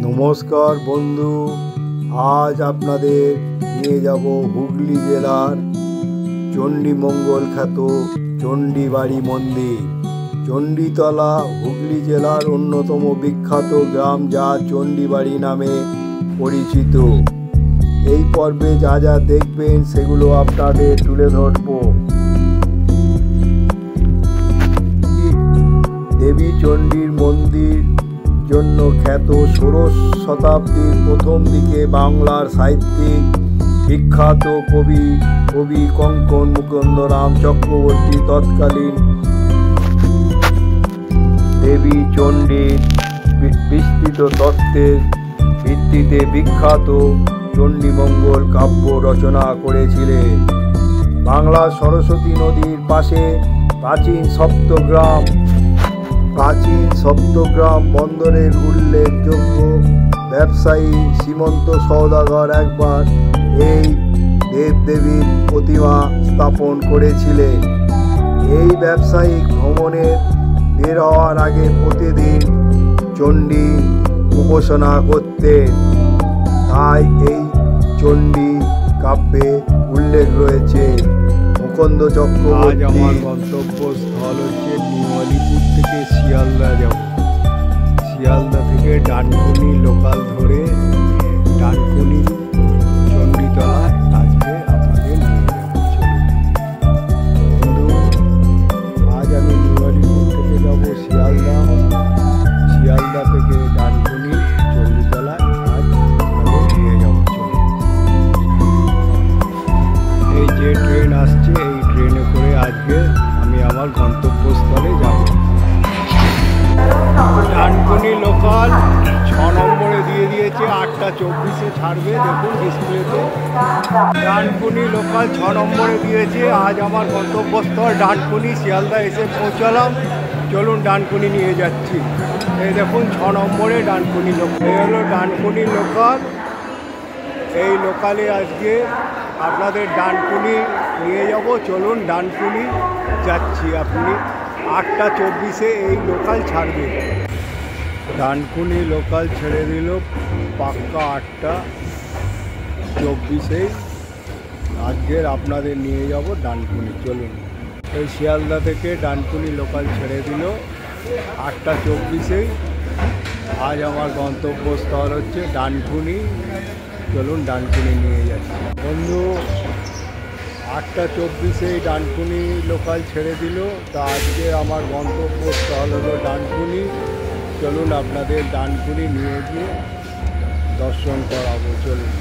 নমস্কার বন্ধু, আজ আপনাদের নিয়ে যাব হুগলি জেলার চণ্ডীমঙ্গল খ্যাত চণ্ডীবাড়ি মন্দির। চণ্ডীতলা হুগলি জেলার অন্যতম বিখ্যাত গ্রাম, যা চণ্ডীবাড়ি নামে পরিচিত। এই পর্বে যা যা দেখবেন সেগুলো আপনাদের তুলে ধরব। দেবী চণ্ডীর মন্দির জন্য খ্যাত, ষোড়শ শতাব্দীর প্রথম দিকে বাংলার সাহিত্যিক বিখ্যাত কবি কঙ্কন মুকুন্দরাম চক্রবর্তী তৎকালীন দেবী চণ্ডীর বিস্তৃত তত্ত্বের ভিত্তিতে বিখ্যাত চণ্ডীমঙ্গল কাব্য রচনা করেছিলেন। বাংলার সরস্বতী নদীর পাশে প্রাচীন সপ্তগ্রাম বন্দরের উল্লেখযোগ্য ব্যবসায়ী শ্রীমন্ত সওদাগর একবার এই দেবদেবীর প্রতিমা স্থাপন করেছিলেন। এই ব্যবসায়িক ভ্রমণে বের হওয়ার আগে প্রতিদিন চণ্ডী উপাসনা করতেন, তাই এই চণ্ডী কাব্যে উল্লেখ রয়েছে। মুকুন্দ চক্রবর্তী। আমার গন্তব্যস্থল হচ্ছে নিউ আলিপুর থেকে শিয়ালদা যাব। শিয়ালদা থেকে ডানকুনি লোকাল ধরে ডানকুনি চণ্ডীতলায় আজকে আপনাদের নিয়ে যাব। বন্ধু, আজ আমি নিউ আলিপুর থেকে যাব শিয়ালদা থেকে ডানকুনি চণ্ডীতলায় আজ আপনাদের নিয়ে যাব। এই যে ট্রেন আসছে, এই ট্রেনে করে আজকে আমি আমার গন্তব্যস্থলে যাব। ডানকুনি লোকাল 6 নম্বরে দিয়ে দিয়েছে, 8:24 ছাড়বে, দেখুন ডিসপ্লেতে। ডানকুনি লোকাল 6 নম্বরে দিয়েছে। আজ আমার গন্তব্যস্থল ডানকুনি। শিয়ালদা এসে পৌঁছালাম, চলুন ডানকুনি নিয়ে যাচ্ছি। এই দেখুন 6 নম্বরে ডানকুনি লোকাল। এই হলো ডানকুনি লোকাল। এই লোকালে আজকে আপনাদের ডানকুনি নিয়ে যাব। চলুন ডানকুনি যাচ্ছি। আপনি 8:24 এই লোকাল ছাড়বে। ডানকুনি লোকাল ছেড়ে দিল পাক্কা 8:24। আজকের আপনাদের নিয়ে যাব ডানকুনি। চলুন। এই শিয়ালদা থেকে ডানকুনি লোকাল ছেড়ে দিল 8:24। আজ আমার গন্তব্যস্থল হচ্ছে ডানকুনি। চলুন ডানকুনি নিয়ে যাচ্ছি। বন্ধু, 8:24 ডানকুনি লোকাল ছেড়ে দিল, তা আজকে আমার গন্তব্যস্থল হলো ডানকুনি। চলুন আপনাদের ডানকুনি নিয়ে গিয়ে দর্শন করাবো। চলুন।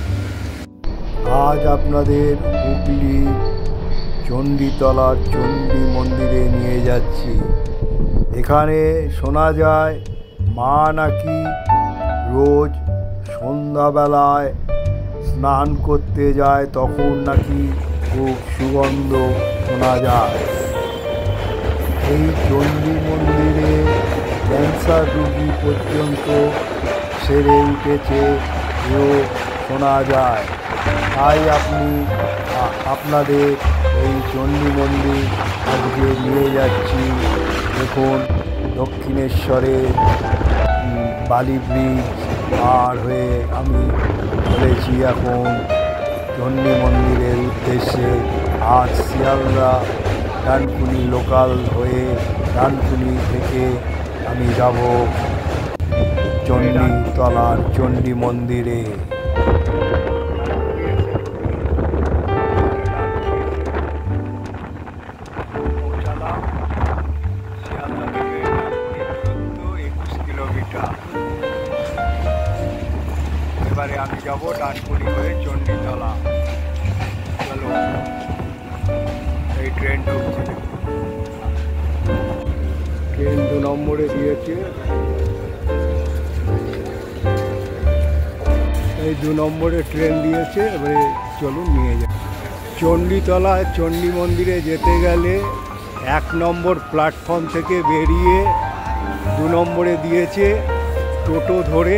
আজ আপনাদের হুগলি চণ্ডীতলার চণ্ডী মন্দিরে নিয়ে যাচ্ছি। এখানে শোনা যায় মা নাকি রোজ সন্ধ্যাবেলায় স্নান করতে যায়, তখন নাকি খুব সুগন্ধ শোনা যায়। এই চণ্ডী মন্দিরে ক্যান্সার রোগী পর্যন্ত সেরে উঠেছে এও শোনা যায়। তাই আপনাদের এই চণ্ডী মন্দির আজকে নিয়ে যাচ্ছি। দেখুন, দক্ষিণেশ্বরে বালি ব্রিজ পার হয়ে আমি চলেছি এখন চণ্ডী মন্দিরের উদ্দেশ্যে। আজ শিয়ালদা ডানকুনি লোকাল হয়ে ডানকুনি থেকে আমি যাব চণ্ডীতলার চণ্ডী মন্দিরে। শিয়ালদা থেকে 21 কিলোমিটার। এবারে আমি যাব ডানকুনি হয়ে চণ্ডীতলা। চলো, এই ট্রেন ঢুকছে। ট্রেন 2 নম্বরে দিয়েছে। এই 2 নম্বরে ট্রেন দিয়েছে। এবারে চলুন নিয়ে যাই। চণ্ডীতলায় চণ্ডী মন্দিরে যেতে গেলে 1 নম্বর প্ল্যাটফর্ম থেকে বেরিয়ে 2 নম্বরে দিয়েছে টোটো ধরে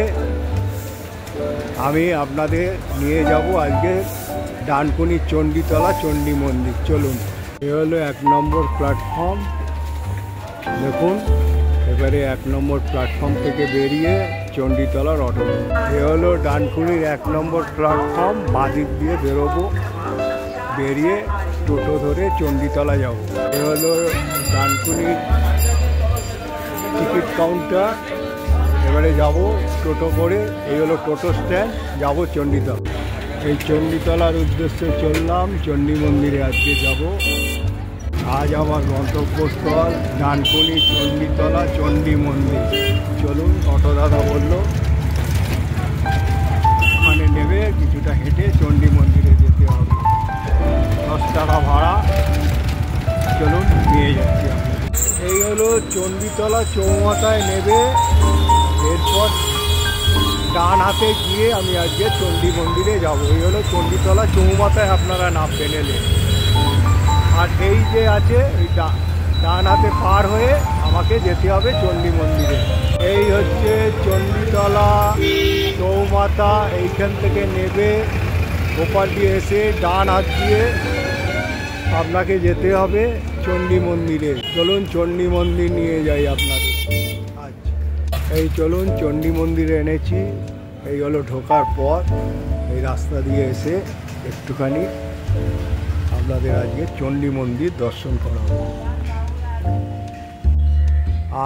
আমি আপনাদের নিয়ে যাব আজকে ডানকুনি চণ্ডীতলা চণ্ডী মন্দির। চলুন। এ হলো 1 নম্বর প্ল্যাটফর্ম। দেখুন, এবারে 1 নম্বর প্ল্যাটফর্ম থেকে বেরিয়ে চণ্ডীতলার অটো। এ হলো ডানকুনির 1 নম্বর প্ল্যাটফর্ম। বাদিক দিয়ে বেরোবো, বেরিয়ে টোটো ধরে চণ্ডীতলা যাব। এ হলো ডানকুনির টিকিট কাউন্টার। এবারে যাব টোটো করে, এই হলো টোটো স্ট্যান্ড, যাব চণ্ডীতলা। এই চণ্ডীতলার উদ্দেশ্যে চললাম, চণ্ডী মন্দিরে আজকে যাব। আজ আমার গন্তব্যস্থল ডানকুনি চণ্ডীতলা চণ্ডী মন্দির। চলুন, অটো দাদা বললো ওখানে নেবে, কিছুটা হেঁটে চণ্ডী মন্দিরে যেতে হবে। 10 টাকা ভাড়া। চলুন, নিয়ে যাচ্ছি আমি। এই হলো চণ্ডীতলা চৌমাথায় নেবে, এরপর ডান হাতে গিয়ে আমি আজকে চণ্ডী মন্দিরে যাব। এই হলো চণ্ডীতলা চৌমাথায় আপনারা নামবেন এলে। আর এই যে আছে এই ডান হাতে পার হয়ে আমাকে যেতে হবে চণ্ডী মন্দিরে। এই হচ্ছে চণ্ডীতলা চৌমাথা। এইখান থেকে নেবে, ওপার দিয়ে এসে ডান হাত দিয়ে আপনাকে যেতে হবে চণ্ডী মন্দিরে। চলুন চণ্ডী মন্দির নিয়ে যাই আপনাদের। আচ্ছা, এই চলুন চণ্ডী মন্দিরে এনেছি। এই হলো ঢোকার পথ। এই রাস্তা দিয়ে এসে একটুখানি আপনাদের আজকে চণ্ডী মন্দির দর্শন করাবো।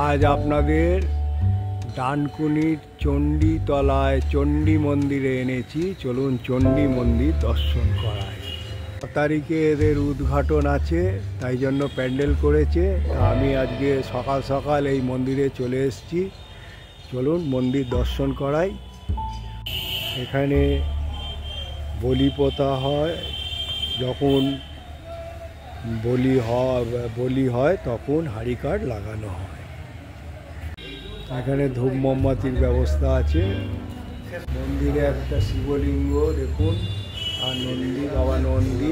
আজ আপনাদের ডানকুনির চণ্ডীতলায় চণ্ডী মন্দিরে এনেছি। চলুন চণ্ডী মন্দির দর্শন করাই। 6 তারিখে এদের উদ্ঘাটন আছে, তাই জন্য প্যান্ডেল করেছে। আমি আজকে সকাল সকাল এই মন্দিরে চলে এসেছি। চলুন মন্দির দর্শন করাই। এখানে বলি পোতা হয়, যখন বলি হয় তখন হাঁড়ি কাঠ লাগানো হয়। এখানে ধূপ মোমবাতির ব্যবস্থা আছে। মন্দিরে একটা শিবলিঙ্গ দেখুন, আর নন্দী, বাবা নন্দী।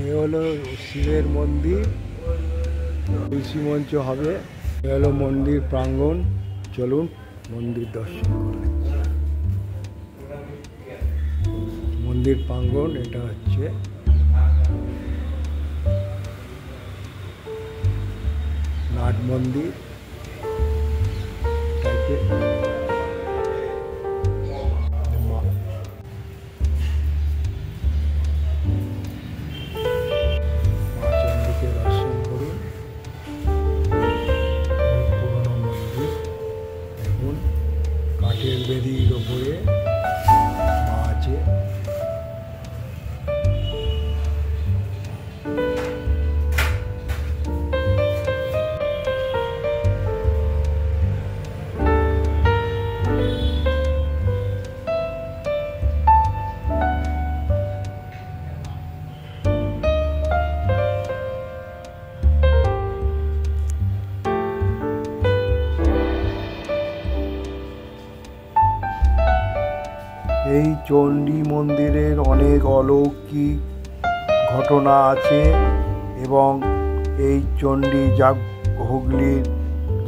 এই হলো শিবের মন্দির, তুলসী মঞ্চ হবে। এ হলো মন্দির প্রাঙ্গণ। চলুন মন্দির দর্শন করি। মন্দির প্রাঙ্গণ এটা হচ্ছে। নাট মন্দির দর্শন করুন। পুরনো মন্দির দেখুন, কাঠের বেদির ওপরে মা আছে। এই চণ্ডী মন্দিরের অনেক অলৌকিক ঘটনা আছে এবং এই চণ্ডী হুগলির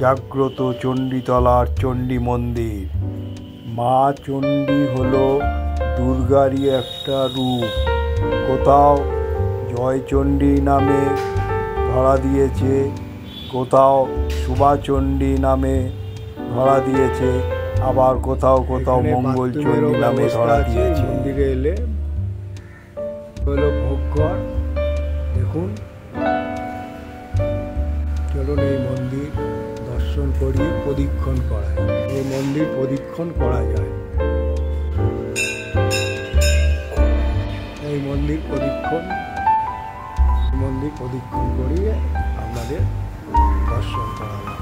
জাগ্রত চণ্ডীতলার চণ্ডী মন্দির। মা চণ্ডী হলো দুর্গারই একটা রূপ। কোথাও জয়চণ্ডী নামে ধরা দিয়েছে, কোথাও শুভাচণ্ডী নামে ধরা দিয়েছে, আবার কোথাও কোথাও মঙ্গলচণ্ডী নামে ধরা দিয়েছে। মন্দিরে এলে হলো ভোগঘর দেখুন। চলুন এই মন্দির দর্শন করি, প্রদক্ষিণ করায়। এই মন্দির প্রদক্ষিণ করা যায়। এই মন্দির প্রদক্ষিণ করিয়ে আপনাদের দর্শন করালাম।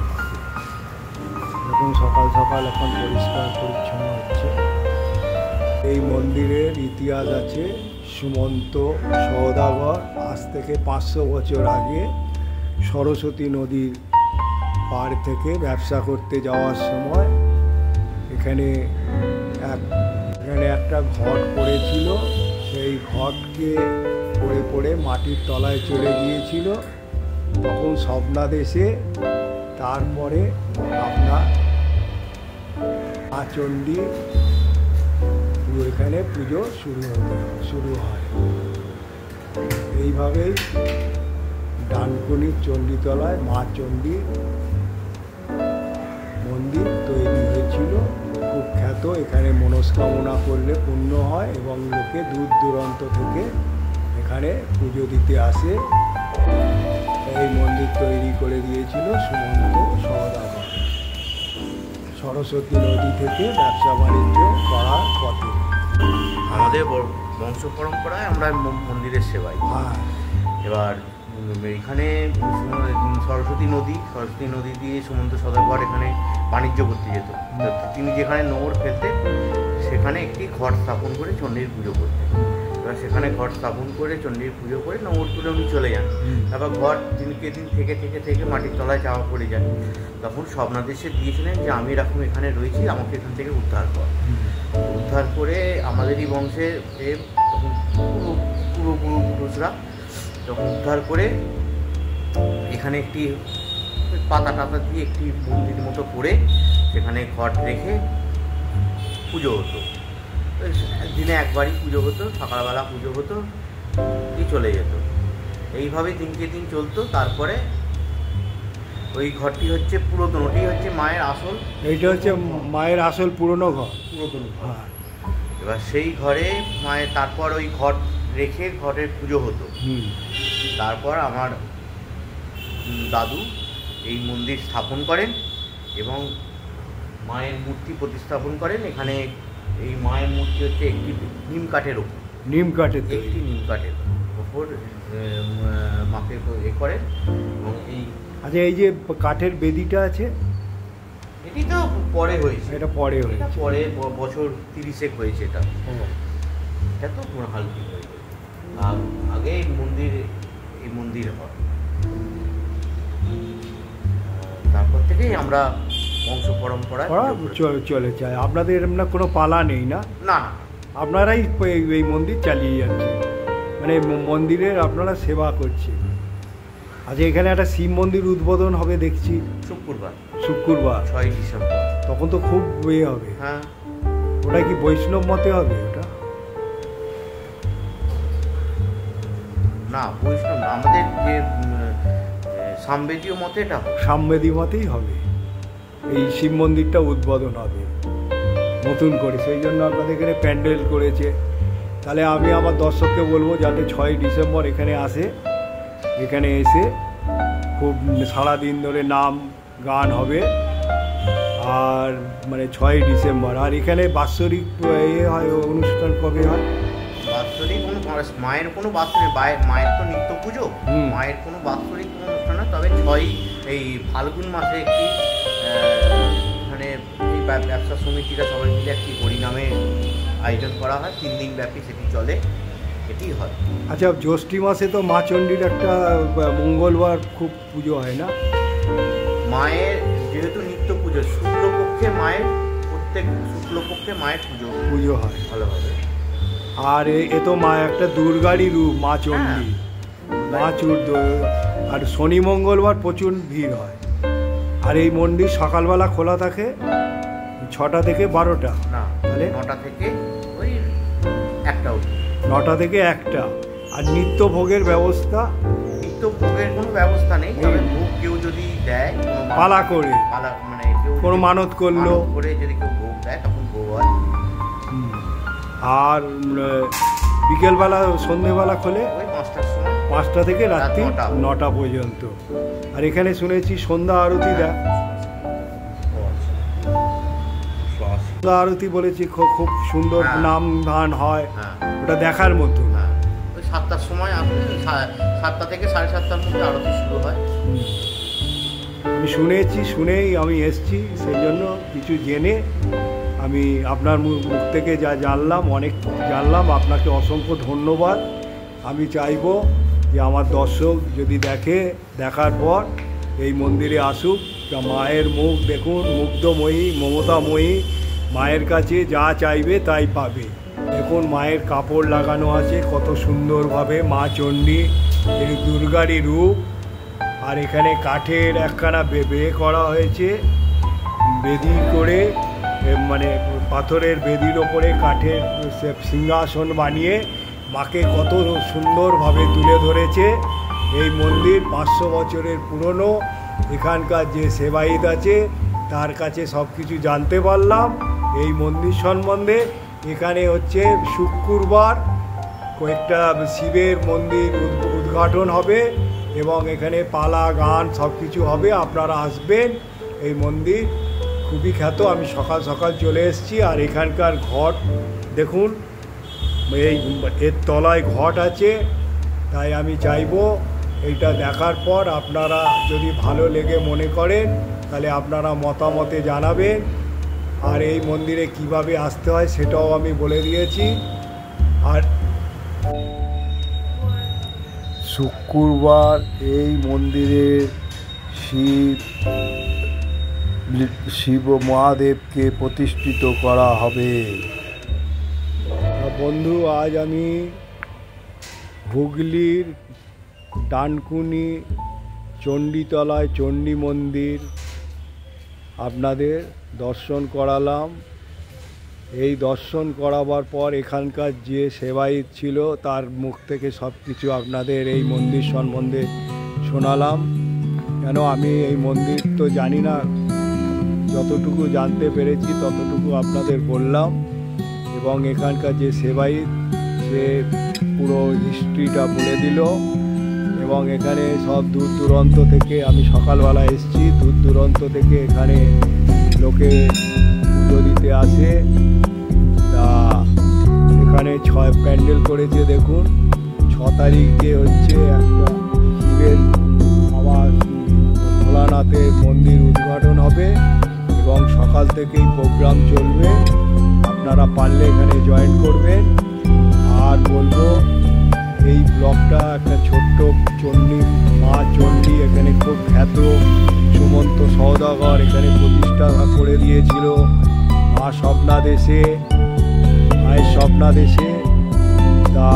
দেখুন সকাল সকাল এখন পরিষ্কার পরিচ্ছন্ন হচ্ছে। এই মন্দিরের ইতিহাস আছে। সুমন্ত সওদাগর আজ থেকে 500 বছর আগে সরস্বতী নদীর পাড় থেকে ব্যবসা করতে যাওয়ার সময় এখানে একটা ঘট পড়েছিল। সেই ঘটকে পড়ে মাটির তলায় চলে গিয়েছিল। তখন স্বপ্নাদেশে তারপরে আপনার চণ্ডী এখানে পুজো শুরু হয়। এইভাবেই ডানকুনির চণ্ডীতলায় মা চণ্ডীর মন্দির তৈরি হয়েছিল, খুব খ্যাত। এখানে মনস্কামনা করলে পূর্ণ হয় এবং লোকে দূর দূরান্ত থেকে এখানে পুজো দিতে আসে। এই মন্দির তৈরি করে দিয়েছিল সুমন্ত সওদাগর, সরস্বতী নদী থেকে ব্যবসা বাণিজ্য করার পথে। আমাদের বংশ পরম্পরায় আমরা মন্দিরের সেবাই। হ্যাঁ, এবার এখানে সরস্বতী নদী দিয়ে সুমন্ত সওদাগর এখানে বাণিজ্য করতে যেত। তিনি যেখানে নোঙর ফেলতেন সেখানে একটি ঘট স্থাপন করে চণ্ডীর পুজো করতেন। এবার সেখানে ঘট স্থাপন করে চণ্ডীর পুজো করে নোঙর তুলে উনি চলে যান। তারপর ঘট দিনকে দিন থেকে মাটির তলায় চাপা পড়ে যান। তখন স্বপ্নাদেশে দিয়েছিলেন যে আমি এরকম এখানে রয়েছি, আমাকে এখান থেকে উদ্ধার কর। উদ্ধার করে আমাদেরই বংশের তখন পূর্বপুরুষরা তখন উদ্ধার করে এখানে একটি পাতা টাতা দিয়ে একটি মন্দির মতো করে সেখানে ঘট রেখে পুজো হতো। দিনে একবারই পুজো হতো, সকালবেলা পুজো হতো, চলে যেত। এইভাবে দিনকে দিন চলতো। তারপরে ওই ঘরটি হচ্ছে পুরাতন, ওটি হচ্ছে মায়ের আসল, এইটা হচ্ছে মায়ের আসল পুরনো ঘর, পুরাতন ঘর। হ্যাঁ। এবার সেই ঘরে মায়ের তারপর ওই ঘর রেখে ঘরের পুজো হতো। তারপর আমার দাদু এই মন্দির স্থাপন করেন এবং মায়ের মূর্তি প্রতিস্থাপন করেন। এখানে এই মায়ের মূর্তি হচ্ছে একটি নিম কাঠের ওপর, একটি নিম কাঠের ওপর মাকে করেন। এবং এই আচ্ছা, এই যে কাঠের বেদিটা আছে, এটি তো পরে হয়েছে, এটা পরে হয়েছে, পরে বছর 30 হয়েছে। এটা তো হালকি হয়েছে। আগে এই মন্দির হয়। তারপর থেকেই আমরা বংশ পরম্পরায় চলে যায়। আপনাদের না কোনো পালা নেই? না না, আপনারাই এই মন্দির চালিয়ে যাচ্ছে, মানে মন্দিরের আপনারা সেবা করছে। আচ্ছা, এখানে একটা শিব মন্দির উদ্বোধন হবে দেখছি শুক্রবার 6 ডিসেম্বর। তখন তো খুব হবে। হ্যাঁ, ওটা কি বৈষ্ণব মতে হবে? ওটা না, বৈষ্ণব না, আমাদের যে সামবেদীয় মতে এটা সামবেদী মতেই হবে। এই শিব মন্দিরটা উদ্বোধন হবে নতুন করে, সেই জন্য আপনাদের এখানে প্যান্ডেল করেছে। তাহলে আমি আমার দর্শককে বলবো যাতে 6 ডিসেম্বর এখানে আসে, এখানে এসে খুব সারাদিন ধরে নাম গান হবে। আর মানে 6 ডিসেম্বর। আর এখানে বাৎসরিক হয় অনুষ্ঠান কবে হয়? বাৎসরিক কোনো মায়ের কোনো বাৎসরিক, মায়ের তো নিত্য পুজো, মায়ের কোনো বাৎসরিক কোনো অনুষ্ঠান না। তবে 6 এই ফাল্গুন মাসে একটি এখানে এই ব্যবসা সমিতিরা সবাই মিলে একটি হরিনামে আয়োজন করা হয়, 3 দিন ব্যাপী সেটি চলে, এটি হয়। আচ্ছা, জ্যৈষ্ঠী মাসে তো মা চণ্ডীর একটা মঙ্গলবার খুব পুজো হয় না? মায়ের যেহেতু নিত্য পুজো, শুক্লপক্ষে মায়ের প্রত্যেক শুক্লপক্ষে মায়ের পুজো হয় ভালোভাবে। আর এ তো মা একটা দুর্গারই রূপ, মা চণ্ডী, মা আর শনি মঙ্গলবার প্রচুর ভিড় হয়। আর এই মন্দির সকালবেলা খোলা থাকে 6টা থেকে 12টা, না তাহলে 9টা থেকে ওই 1টা, 9টা থেকে 1টা। আর নিত্য ভোগের ব্যবস্থা? নিত্য ভোগের কোনো ব্যবস্থা নেই, তবে ভোগ কেউ যদি দেয় পালা করে, মানে কেউ কোনো মানত করলো করে যদি কেউ ভোগ দেয় তখন ভোগ হয়। আর বিকেলবেলা সন্ধেবেলা খোলে ওই 5টার সময়, 5টা থেকে রাত্রি 9টা পর্যন্ত। আর এখানে শুনেছি সন্ধ্যা আরতি দেয়, সন্ধ্যা আরতি বলেছি খুব সুন্দর নাম গান হয়, ওটা দেখার মতো। ওই 7টার সময় আসলে 7টা থেকে 7:30টার মধ্যে আরতি শুরু হয়। আমি শুনেছি, শুনেই আমি এসছি, সেই জন্য কিছু জেনে আমি আপনার মুখ থেকে যা জানলাম, অনেক জানলাম। আপনাকে অসংখ্য ধন্যবাদ। আমি চাইব যে আমার দর্শক যদি দেখার পর এই মন্দিরে আসুক, মায়ের মুখ দেখুন, মুগ্ধময়ী, মমতাময়ী, মায়ের কাছে যা চাইবে তাই পাবে। দেখুন মায়ের কাপড় লাগানো আছে কত সুন্দরভাবে, মা চণ্ডী এই দুর্গারই রূপ। আর এখানে কাঠের একখানা বেয়ে করা হয়েছে, বেদি করে, মানে পাথরের বেদির ওপরে কাঠের সিংহাসন বানিয়ে মাকে কত সুন্দরভাবে তুলে ধরেছে। এই মন্দির 500 বছরের পুরনো। এখানকার যে সেবায়িত আছে তার কাছে সব কিছু জানতে পারলাম এই মন্দির সম্বন্ধে। এখানে হচ্ছে শুক্রবার কয়েকটা শিবের মন্দির উদ্ঘাটন হবে এবং এখানে পালা গান সব কিছু হবে। আপনারা আসবেন, এই মন্দির খুবই খ্যাত। আমি সকাল সকাল চলে এসেছি। আর এখানকার ঘট দেখুন, এর তলায় ঘট আছে। তাই আমি চাইবো এইটা দেখার পর আপনারা যদি ভালো লেগে মনে করেন তাহলে আপনারা মতামতে জানাবেন। আর এই মন্দিরে কিভাবে আসতে হয় সেটাও আমি বলে দিয়েছি। আর শুক্রবার এই মন্দিরে শিব মহাদেবকে প্রতিষ্ঠিত করা হবে। বন্ধু, আজ আমি হুগলির ডানকুনি চণ্ডীতলায় চণ্ডী মন্দির আপনাদের দর্শন করালাম। এই দর্শন করাবার পর এখানকার যে সেবায়িত ছিল তার মুখ থেকে সব কিছু আপনাদের এই মন্দির সম্বন্ধে শোনালাম। কেন আমি এই মন্দির তো জানি না, যতটুকু জানতে পেরেছি ততটুকু আপনাদের বললাম। এবং এখানকার যে সেবায়িত সে পুরো হিস্ট্রিটা বলে দিল। এবং এখানে সব দূর দূরান্ত থেকে, আমি সকালবেলা এসেছি, দূর দূরান্ত থেকে এখানে লোকে পুজো দিতে আসে। তা এখানে 6 প্যান্ডেল করেছে দেখুন। 6 তারিখে হচ্ছে একটা শিবের আমার ভোলানাথের মন্দির উদ্ঘাটন হবে এবং সকাল থেকেই প্রোগ্রাম চলবে। আপনারা পারলে এখানে জয়েন করবেন। আর বলবো এই ব্লগটা একটা ছোট্ট চণ্ডী মা চণ্ডী এখানে খুব খ্যাত। সুমন্ত সওদাগর এখানে প্রতিষ্ঠা করে দিয়েছিল মায়ের স্বপ্নাদেশে। তা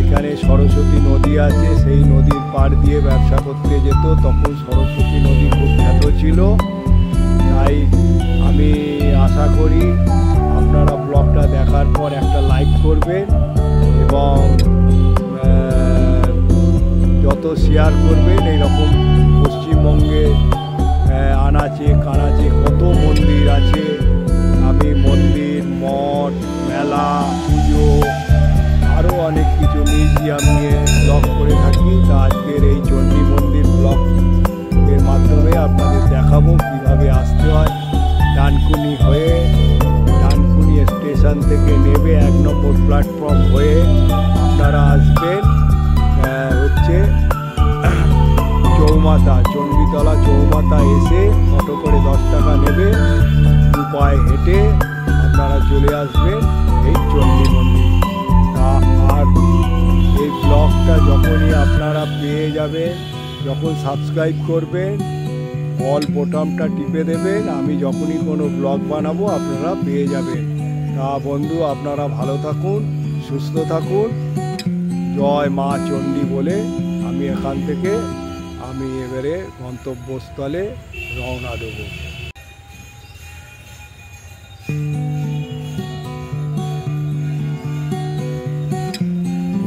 এখানে সরস্বতী নদী আছে, সেই নদীর পাড় দিয়ে ব্যবসা করতে যেত। তখন সরস্বতী নদী খুব খ্যাত ছিল। তাই আমি আশা করি আপনারা ব্লগটা দেখার পর একটা লাইক করবেন এবং যত শেয়ার করবেন। এইরকম পশ্চিমবঙ্গে আনাচে কানাচে কত মন্দির আছে। আমি মন্দির, মঠ, মেলা, পুজো, আরও অনেক কিছু মিউজিয়াম নিয়ে ব্লগ করে থাকি। তা আজকের এই চণ্ডী মন্দির ব্লগের মাধ্যমে আপনাদের দেখাবো কীভাবে আসতে হয়। ডানকুনি হয়ে, ডানকুনি স্টেশন থেকে নেবে 1 নম্বর প্ল্যাটফর্ম হয়ে আপনারা আসবেন হচ্ছে চৌমাথা, চণ্ডীতলা চৌমাথা এসে অটো করে 10 টাকা নেবে, 2 পায়ে হেঁটে আপনারা চলে আসবেন এই চণ্ডী মন্দির। আর এই ব্লগটা যখনই আপনারা পেয়ে যাবেন, যখন সাবস্ক্রাইব করবেন, অল বোতামটা টিপে দেবেন, আমি যখনই কোনো ব্লগ বানাবো আপনারা পেয়ে যাবেন। তা বন্ধু, আপনারা ভালো থাকুন, সুস্থ থাকুন। জয় মা চণ্ডী বলে আমি এখান থেকে এবারে গন্তব্যস্থলে রওনা দেব।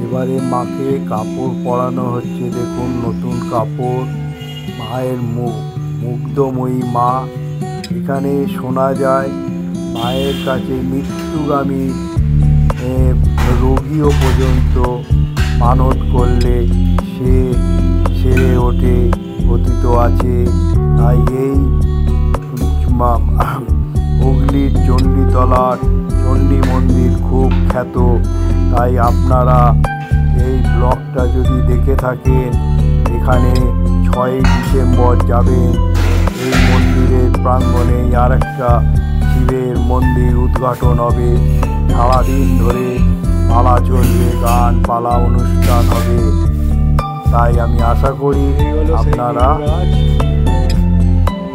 এবারে মাকে কাপড় পরানো হচ্ছে। দেখুন, নতুন কাপড়। মায়ের মুগ্ধময়ী মা। এখানে শোনা যায় মায়ের কাছে মৃত্যুগামী রোগীও পর্যন্ত মানত করলে সে সেরে ওঠে, কথিত আছে। তাই এই হুগলির চণ্ডীতলার চণ্ডী মন্দির খুব খ্যাত। তাই আপনারা এই ব্লগটা যদি দেখে থাকেন, এখানে 6ই ডিসেম্বর যাবেন। এই মন্দিরের প্রাঙ্গণে আর একটা শিবের মন্দির উদ্ঘাটন হবে। সারাদিন ধরে পালা চলবে, গান পালা অনুষ্ঠান হবে। তাই আমি আশা করি আপনারা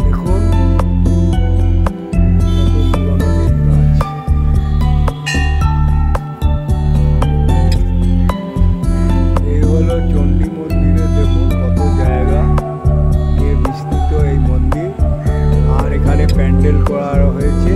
দেখুন। এই হলো চণ্ডী মন্দিরে, দেখুন কত জায়গা নিয়ে বিস্তৃত এই মন্দির। আর এখানে প্যান্ডেল করা হয়েছে।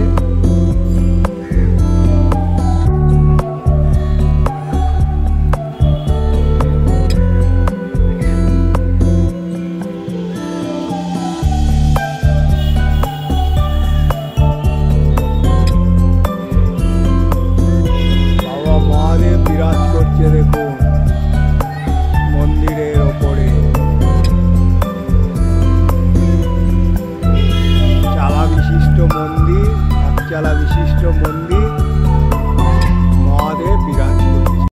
যে দেখুন মন্দিরের ওপরে চালা বিশিষ্ট মন্দির, একচালা বিশিষ্ট মন্দির।